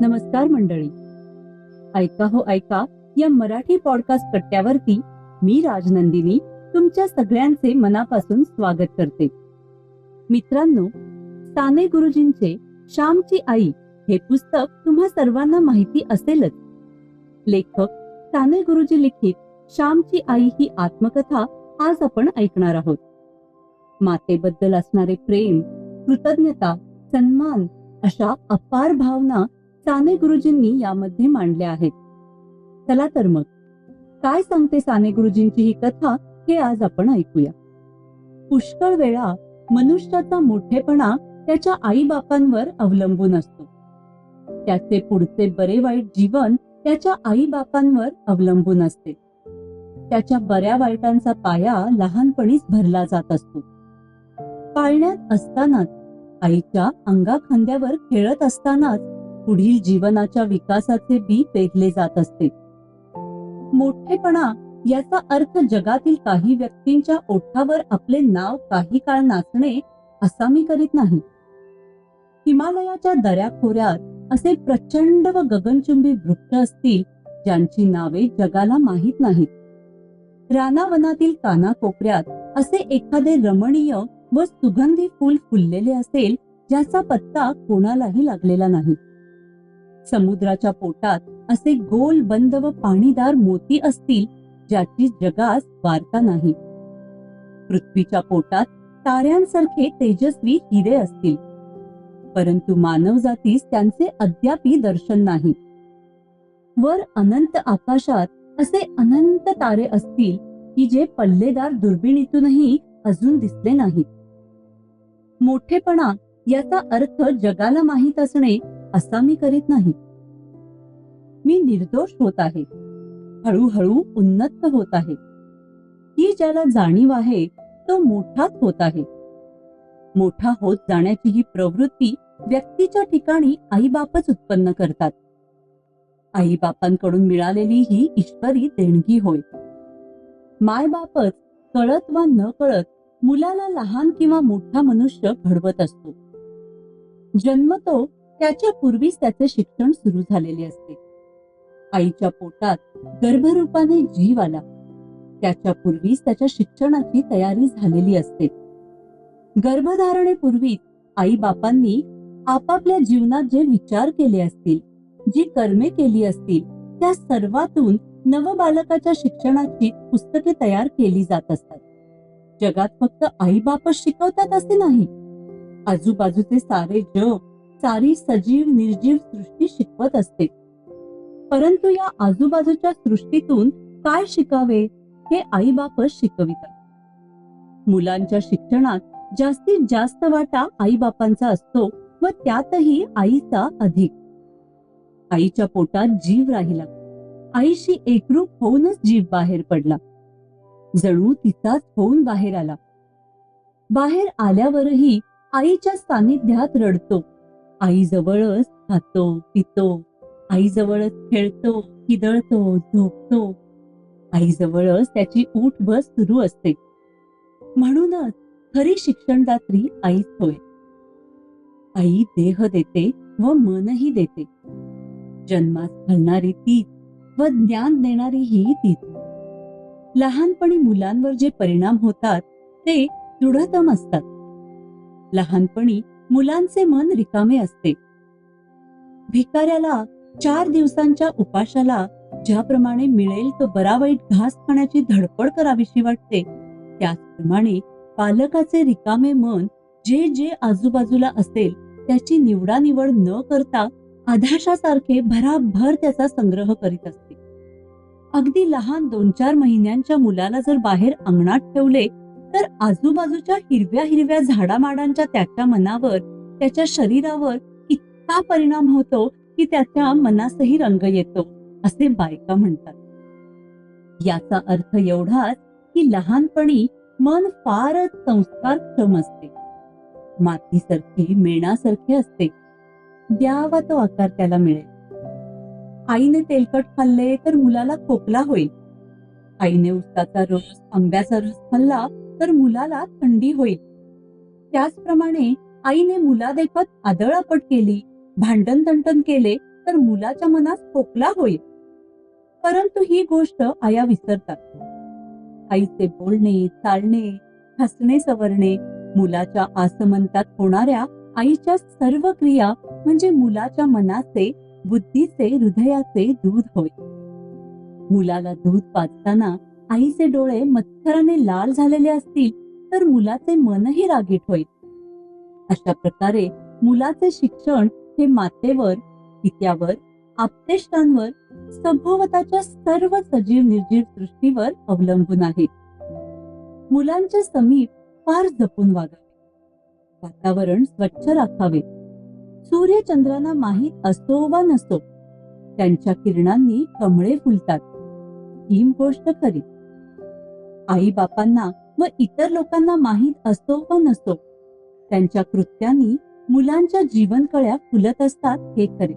नमस्कार मंडळी, ऐका हो ऐका या मराठी पॉडकास्ट कट्ट्यावरती मी राजनंदिनी तुमच्या सगळ्यांचे मनापासून स्वागत करते. मित्रांनो, साने गुरुजींचे श्यामची आई हे पुस्तक तुम्हा सर्वांना माहिती असेलच. लेखक साने गुरुजी लिखित श्यामची आई ही आत्मकथा आज आपण ऐकणार आहोत. मातेबद्दल असणारे प्रेम, कृतज्ञता, सन्मान अशा अपार भावना साने गुरुजींनी यामध्ये मांडल्या आहेत. चला तर मग काय सांगते साने गुरुजींची ही कथा हे आज आपण ऐकूया. पुष्कळ वेळा मनुष्याचा मोठेपणा त्याच्या आई-बापांवर अवलंबून असतो. त्याचे पुढचे बरे वाईट जीवन त्याच्या आई-बापांवर अवलंबून असते. त्याच्या बऱ्या वाईटांचा पाया लहानपणीच भरला जात असतो. पाळण्यात असतानाच, आईच्या अंगाखांद्यावर खेळत असतानाच पुढील जीवनाच्या विकासाचे बी पेरले जात असते. मोठेपणा याचा अर्थ जगातील काही व्यक्तींच्या ओठावर आपले नाव काही काळ नाचणे असा मी करीत नाही. हिमालयाच्या दऱ्याखोऱ्यात असे प्रचंड व गगनचुंबी वृक्ष असतील ज्यांची नावे जगाला माहीत नाहीत. रानावनातील कानाकोपऱ्यात असे एखादे रमणीय व सुगंधी फूल फुललेले असेल ज्याचा पत्ता कोणालाही लागलेला नाही. समुद्राच्या पोटात असे गोल बंद व पाणीदार मोती असतील ज्याची जगास वार्ता नाही. पृथ्वीच्या पोटात ताऱ्यांसारखे तेजस्वी हिरे असतील, परंतु मानवजातीस त्यांचे अद्यापी दर्शन नाही. वर अनंत आकाशात असे अनंत तारे असतील की जे पल्लेदार दुर्बिणीतूनही अजून दिसले नाहीत. मोठेपणा याचा अर्थ जगाला माहीत असणे असा मी करीत नाही. मी निर्दोष होत आहे, हळूहळू उन्नत होत आहे. ही ज्याला जाणीव आहे तो मोठाच होत आहे. मोठा होत जाण्याची ही प्रवृत्ती व्यक्तीच्या ठिकाणी आईबापच उत्पन्न करतात. आईबापांकडून मिळालेली ही ईश्वरी देणगी होय. मायबापच कळत वा न कळत मुलाला लहान किंवा मोठा मनुष्य घडवत असतो. जन्मतो त्याच्या पूर्वीच त्याचे शिक्षण सुरू झालेले असते. आईच्या पोटात गर्भरूपाने जीव आला त्याच्या पूर्वीच त्याच्या शिक्षणाची तयारी झालेली असते. गर्भधारणेपूर्वीच आई बापांनी आपापल्या जीवनात जे विचार केले असतील, जी कर्मे केली असतील, त्या सर्वातून नवबालकाच्या शिक्षणाची पुस्तके तयार केली जात असतात. जगात फक्त आई बापच शिकवतात असे नाही, आजूबाजूचे सारे जग, सारी सजीव निर्जीव सृष्टी शिकवत असते. परंतु या आजूबाजूच्या सृष्टीतून काय शिकावे हे आई बापच शिकवितात. मुलांच्या शिक्षणात जास्तीत जास्त वाटा आई बापांचा असतो व त्यातही आईचा अधिक. आईच्या पोटात जीव राहिला, आईशी एकरूप होऊनच जीव बाहेर पडला, जणू तिचाच होऊन बाहेर आला. बाहेर आल्यावरही आईच्या सानिध्यात रडतो, आईजवळच खातो पितो, आईजवळच खेळतो, खिदळतो, झोपतो, आईजवळच त्याची उठ बस सुरू असते. म्हणूनच खरी शिक्षणदात्री आईच होय. आई देह देते व मनही देते. जन्मास घालणारी तीच व ज्ञान देणारीही तीच. लहानपणी मुलांवर जे परिणाम होतात ते दृढतम असतात. लहानपणी मुलांचे मन रिकामे असते. भिकाऱ्याला 4 दिवसांच्या उपाशाला ज्याप्रमाणे मिळेल तो बरा वाईट घास खाण्याची धडपड करावीशी वाटते, त्याचप्रमाणे पालकाचे रिकामे मन जे जे आजूबाजूला असेल त्याची निवडानिवड न करता आधाशासारखे भराभर त्याचा संग्रह करीत असते. अगदी लहान 2-4 महिन्यांच्या मुलाला जर बाहेर अंगणात ठेवले तर आजूबाजूच्या हिरव्या हिरव्या झाडामाडांच्या त्याच्या मनावर, त्याच्या शरीरावर इतका परिणाम होतो की त्याच्या मनासही रंग येतो असे बायका म्हणतात. याचा अर्थ एवढाच की लहानपणी मन फारच संस्कारक्षम असते. मातीसारखे, मेणासारखे असते. द्यावा तो आकार त्याला मिळेल. आईने तेलकट खाल्ले तर मुलाला खोकला होईल. आईने उसाचा रस, आंब्याचा रस खाल्ला तर मुलाला थंडी होईल. त्याचप्रमाणे आईने मुलादेखत आदळआपट केली, भांडण तंटण केले तर मुलाच्या मनात खोकला होईल. परंतु ही गोष्ट आया विसरतात. आईचे बोलणे, चालणे, हसणे, सवरणे, मुलाच्या आसमंतात होणाऱ्या आईच्या सर्व क्रिया म्हणजे मुलाच्या मनाचे, बुद्धीचे, हृदयाचे दूध होय. मुलाला दूध पाजताना आईचे डोळे मत्सराने लाल झालेले असतील तर मुलाचे मनही रागीट होईल. अशा प्रकारे मुलाचे शिक्षण हे मातेवर, पित्यावर, आप्तेष्टांवर, सभोवताच्या सर्व सजीव निर्जीव सृष्टीवर अवलंबून आहे. मुलांच्या समीप फार जपून वागावे, वातावरण स्वच्छ राखावे. सूर्य चंद्रांना माहीत असो वा नसो, त्यांच्या किरणांनी कमळे फुलतात, ही गोष्ट खरी. आई बापांना व इतर लोकांना माहीत असो वा नसो, त्यांच्या कृत्यांनी मुलांच्या जीवनकळ्या फुलत असतात, हे खरे.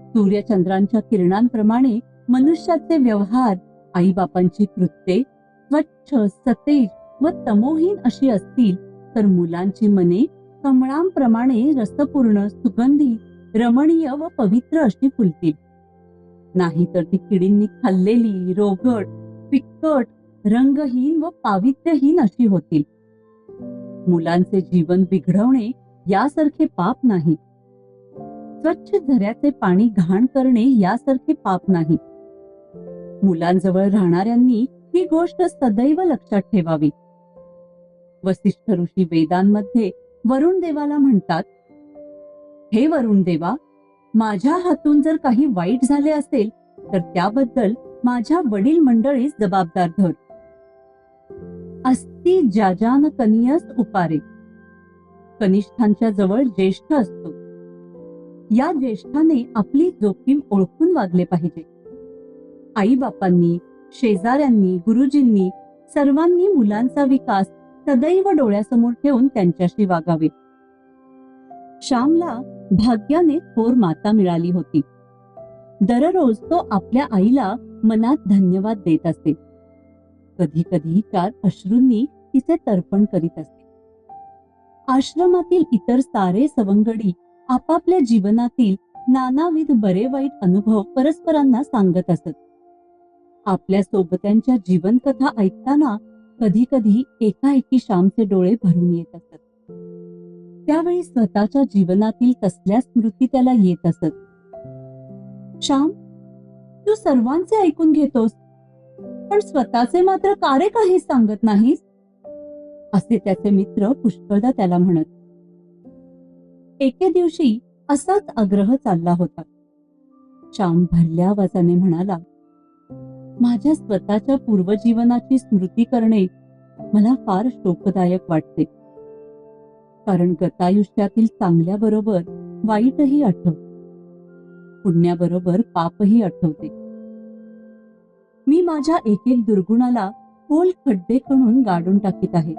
सूर्यचंद्रांच्या किरणांप्रमाणे मनुष्याचे व्यवहार, आई बापांची कृत्ये स्वच्छ, सतेज व तमोहीन अशी असतील तर मुलांची मने कमळांप्रमाणे रसपूर्ण, सुगंधी, रमणीय व पवित्र अशी फुलतील. नाहीतर ती किडींनी खाल्लेली, रोगट, फिक्कट, रंगहीन व पावित्र्यहीन अशी होतील. मुलांचे जीवन बिघडवणे यासारखे पाप नाही. स्वच्छ झऱ्याचे पाणी घाण करणे यासारखे पाप नाही. मुलांजवळ राहणाऱ्यांनी ही गोष्ट सदैव लक्षात ठेवावी. वसिष्ठ ऋषी वेदांमध्ये वरुण देवाला म्हणतात, हे वरुण देवा, माझ्या हातून जर काही वाईट झाले असेल तर त्याबद्दल माझ्या वडील मंडळीस जबाबदार धर. अस्ति ज्याजान कनियस उपारे. कनिष्ठांच्या जवळ ज्येष्ठ असतो. या ज्येष्ठाने आपली जोखीम ओळखून वागले पाहिजे. आई बापांनी, शेजाऱ्यांनी, गुरुजींनी सर्वांनी मुलांचा विकास सदैव डोळ्यासमोर ठेवून त्यांच्याशी वागावे. श्यामला भाग्याने थोर माता मिळाली होती. दररोज तो आपल्या आईला मनात धन्यवाद देत असे. कधी कधी 4 अश्रूंनी तिचे तर्पण करीत असे. आश्रमातील इतर सारे सवंगडी आपापल्या जीवनातील नानाविध बरे वाईट अनुभव परस्परांना सांगत असत. आपल्या सोबत्यांच्या जीवनकथा ऐकताना कधी कधी एकाएकी श्यामचे डोळे भरून येत असत. त्यावेळी स्वतःच्या जीवनातील कसल्या स्मृती त्याला येत असत. श्याम, तू सर्वांचे ऐकून घेतोस, पण स्वतःचे मात्र का रे काही सांगत नाहीस, असे त्याचे मित्र पुष्कळदा त्याला म्हणत. एके दिवशी असाच आग्रह चालला होता. श्याम भरल्या आवाजाने म्हणाला, माझ्या स्वतःच्या पूर्वजीवनाची स्मृती करणे मला फार शोकदायक वाटते. कारण गतायुष्यातील चांगल्याबरोबर वाईटही आठवते, पुण्याबरोबर पापही आठवते. मी माझ्या एक एक दुर्गुणाला खोल खड्डे खणून गाडून टाकीत आहे.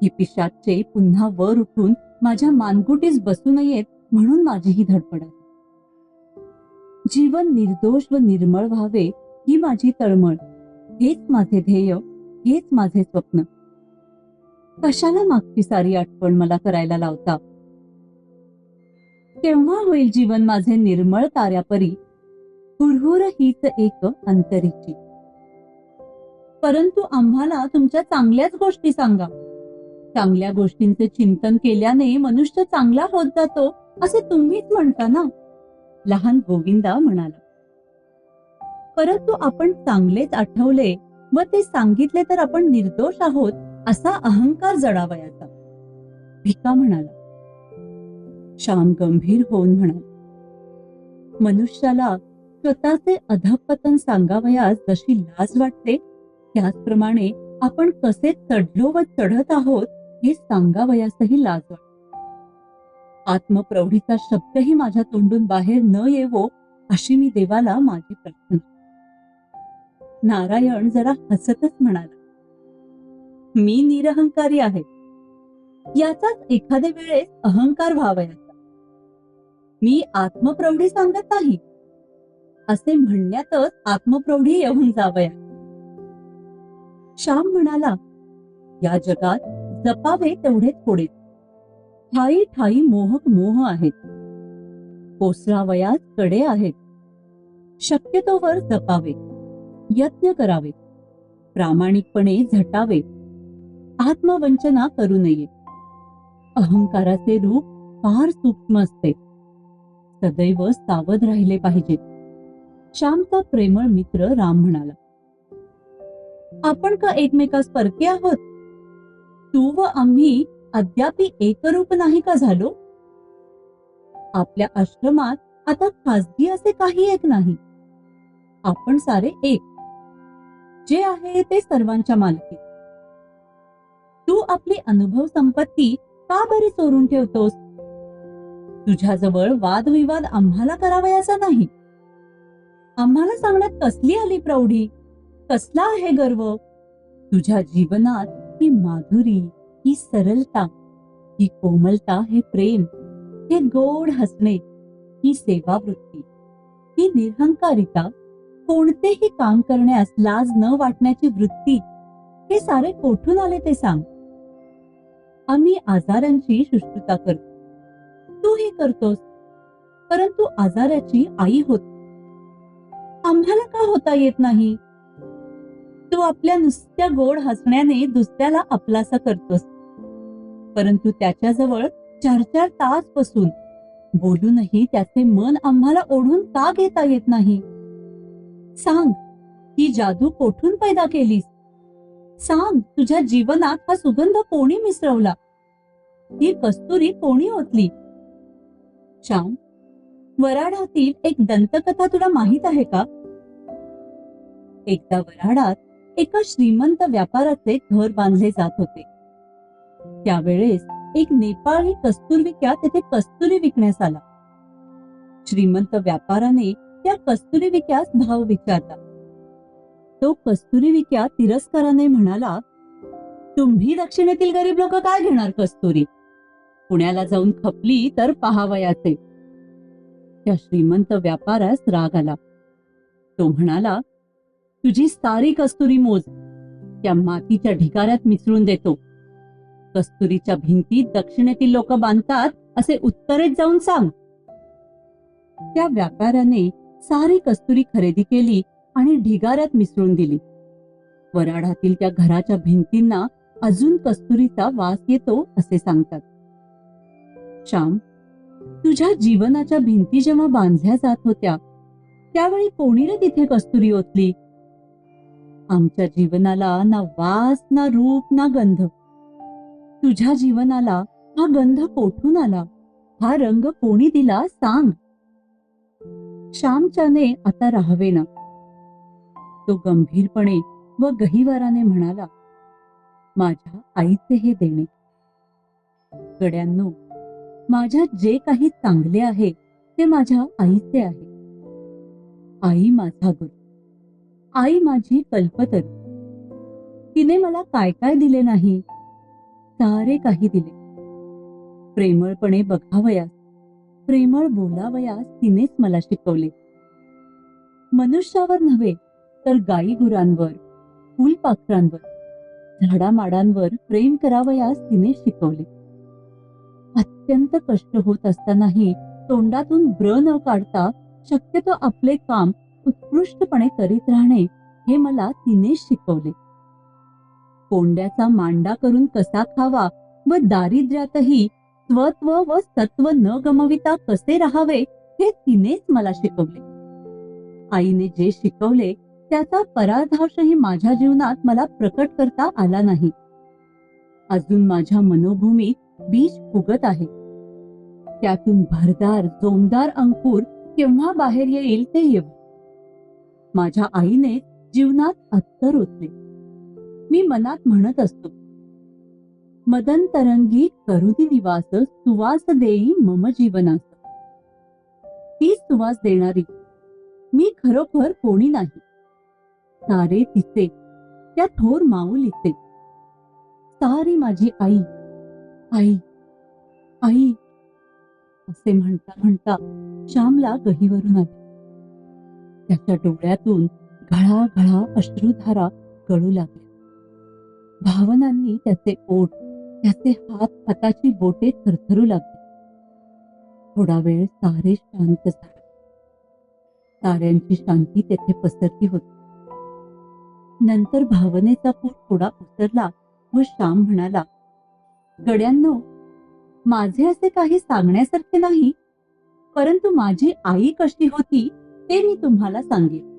ही पिशाचे पुन्हा वर उठून माझ्या मानगुटीस बसू नयेत म्हणून माझी ही धडपड आहे. जीवन निर्दोष व निर्मळ व्हावे ही माझी तळमळ. हेच माझे ध्येय, हेच माझे स्वप्न. कशाला मागची सारी आठवण मला करायला लावता? केव्हा होईल जीवन माझे निर्मळ ताऱ्यापरी? हुरहुर हीच एक अंतरीची. परंतु आम्हाला तुमच्या चांगल्याच गोष्टी सांगा. चांगल्या गोष्टींचे चिंतन केल्याने मनुष्य चांगला होत जातो असे तुम्हीच म्हणता ना, लहान गोविंदा म्हणाला. परंतु आपण चांगलेच आठवले व ते सांगितले तर आपण निर्दोष आहोत असा अहंकार जडावयाचा, भिका म्हणाला. श्याम गंभीर होऊन म्हणाला, मनुष्याला स्वतःचे अधःपतन सांगावयास जशी लाज वाटते, त्याचप्रमाणे आपण कसे चढलो व चढत आहोत हे सांगावयासही लाज वाटते. आत्मप्रौढीचा शब्दही माझ्या तोंडून बाहेर न येवो अशी मी देवाला माझी प्रार्थना. नारायण जरा हसतच म्हणाला, मी निरहंकारी आहे. याचाच एखाद्या वेळेस अहंकार व्हावयाचा. मी आत्मप्रौढी सांगत नाही असे म्हणण्यातच आत्मप्रौढी येऊन जावया. श्याम म्हणाला, या जगात जपावे तेवढे थोडे, ठाई ठाई मोहक मोह आहेत. कोसळावयास कडे आहेत. शक्यतोवर जपावे, यत्न करावे, प्रामाणिकपणे झटावे, आत्मवंचना करू नये. अहंकाराचे रूप फार सूक्ष्म असते. सदैव सावध राहिले पाहिजे. श्यामचा प्रेमळ मित्र राम म्हणाला, आपण का एकमेकास परके आहोत? तू व आम्ही अद्यापि एकरूप नाही का झालो? आपल्या आश्रमात आता खासगी असे काही एक नाही. आपण सारे एक, जे आहे ते सर्वांच्या मालकी. तू आपली अनुभव संपत्ती का बरी चोरून ठेवतोस? तुझ्याजवळ वादविवाद आम्हाला करावयाचा नाही. आम्हाला सांगण्यात कसली आली प्रौढी, कसला आहे गर्व? तुझ्या जीवनात ही माधुरी, ही सरलता, ही कोमलता, हे प्रेम, हे गोड हसणे, ही सेवावृत्ती, ही निरहंकारिता, कोणतेही काम करण्यास लाज न वाटण्याची वृत्ती, हे सारे कोठून आले ते सांग. आम्ही आजारांची शुश्रूषा करतो, तूही करतोस, परंतु आजाराची आई होत. आम्हाला का होता येत नाही? तू आपल्या नुसत्या गोड हसण्याने दुसऱ्याला आपलासा करतोस, परंतु त्याच्याजवळ 4-4 तास बसून बोलूनही त्याचे मन आम्हाला ओढून का घेता येत नाही? सांग, ही जादू कोठून पैदा केलीस? सांग, तुझ्या जीवनात हा सुगंध कोणी मिसळवला? ही कस्तुरी कोणी ओतली? श्याम, वराडातील एक दंतकथा तुला माहित आहे का? एकदा वराडात एका श्रीमंत व्यापाराचे घर बांधले जात होते. त्यावेळेस एक नेपाळी कस्तुरी विक्या तेथे कस्तुरी विकण्यास आला. श्रीमंत व्यापाराने त्या कस्तुरी विक्यास भाव विचारला. तो कस्तुरी विक्या तिरस्काराने म्हणाला, तुम्ही दक्षिणेतील गरीब लोक काय घेणार कस्तुरी? पुण्याला जाऊन खपली तर पहावयाचे. त्या श्रीमंत व्यापारास राग आला. तो म्हणाला, तुझी सारी कस्तुरी मोज, त्या मातीच्या ढिगाऱ्यात मिसळून देतो. कस्तुरीच्या भिंती दक्षिणेतील लोक बांधतात असे उत्तरेत जाऊन सांग. त्या व्यापाऱ्याने सारी कस्तुरी खरेदी केली आणि ढिगाऱ्यात मिसळून दिली. वराडातील त्या घराच्या भिंतींना अजून कस्तुरीचा वास येतो असे सांगतात. श्याम, तुझ्या जीवनाच्या भिंती जेव्हा बांधल्या जात होत्या त्यावेळी कोणीने तिथे कस्तुरी ओतली? आमच्या जीवनाला ना वास, ना रूप, ना गंध. तुझ्या जीवनाला हा गंध कोठून आला? हा रंग कोणी दिला सांग. श्यामच्याने आता राहावेना. तो गंभीरपणे व गहिवराने म्हणाला, माझ्या आईचे हे देणे. गड्यांनो, माझ्यात जे काही चांगले आहे ते माझ्या आईचे आहे. आई माझा गुरु, आई माझी कल्पतरू. तिने मला काय काय दिले नाही? सारे काही दिले. प्रेमळपणे बघावयास, प्रेमळ बोलावयास तिनेच मला शिकवले. मनुष्यावर नव्हे तर गाई गुरांवर, फुलपाखरांवर, झाडामाडांवर प्रेम करावयास तिने शिकवले. अत्यंत कष्ट होत असतानाही तोंडातून ब्र न काढता शक्यतो आपले काम उत्कृष्टपणे करीत राहणे हे मला तिनेच शिकवले. कोंड्याचा मांडा करून कसा खावा व दारिद्र्यातही स्वत्व व सत्व न गमविता कसे राहावे हे तिनेच मला शिकवले. आईने जे शिकवले त्याचा परार्धांशही माझ्या जीवनात मला प्रकट करता आला नाही. अजून माझ्या मनोभूमीत बीज फुगत आहे. त्यातून भरदार जोमदार अंकुर केव्हा बाहेर येईल ते येऊ. माझ्या आईने जीवनात अत्तर ओतले. मी मनात म्हणत असतो, मदन तरंगी करुदी निवास सुवास देई मम जीवनास. ती सुवास देणारी मी खरोखर कोणी नाही. सारे तिचे, त्या थोर माऊलीचे. सारी माझी आई, आई, आई असे म्हणता म्हणता श्यामला गहिवरून आले. त्याच्या डोळ्यातून घळाघळा अश्रुधारा गळू लागल्या. भावनांनी त्याचे ओठ, त्याचे हात, हाताची बोटे थरथरू लागली. थोडा वेळ सारे शांत झाले. ताऱ्यांची शांती तेथे पसरली होती. नंतर भावनेचा पूर थोडा ओसरला व श्याम म्हणाला, गड्यांनो, माझे असे काही सांगण्यासारखे नाही, परंतु माझी आई कशी होती ते मी तुम्हाला सांगेन.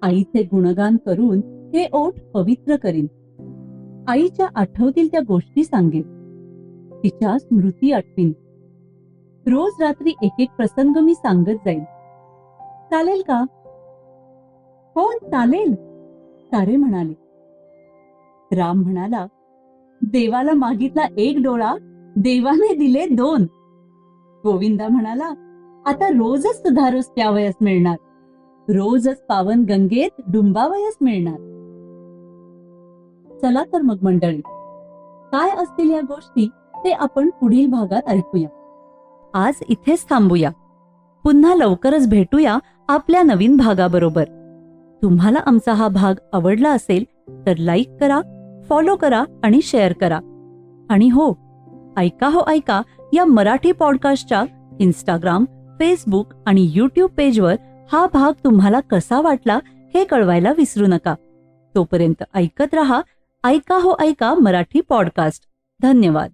आईचे गुणगान करून हे ओठ पवित्र करीन. आईच्या आठवतील त्या गोष्टी सांगेन. तिच्या स्मृती आठवीन. रोज रात्री एक एक प्रसंग मी सांगत जाईन. चालेल का? हो चालेल, तारे म्हणाले. राम म्हणाला, देवाला मागितला एक डोळा, देवाने दिले 2. गोविंदा म्हणाला, आता रोजच सुधारूस प्यावयास मिळणार, रोजच पावन गंगेत डुंबावयास मिळणार. चला तर मग मंडळी, काय असतील या गोष्टी ते आपण पुढील भागात ऐकूया. आज इथेच थांबूया. पुन्हा लवकरच भेटूया आपल्या नवीन भागाबरोबर. तुम्हाला आमचा हा भाग आवडला असेल तर लाईक करा, फॉलो करा आणि शेअर करा. आणि हो, ऐका हो ऐका या मराठी पॉडकास्टच्या इंस्टाग्राम, फेसबुक आणि यूट्यूब पेजवर हा भाग तुम्हाला कसा वाटला हे कळवायला विसरू नका. तोपर्यंत ऐकत रहा ऐका हो ऐका मराठी पॉडकास्ट. धन्यवाद.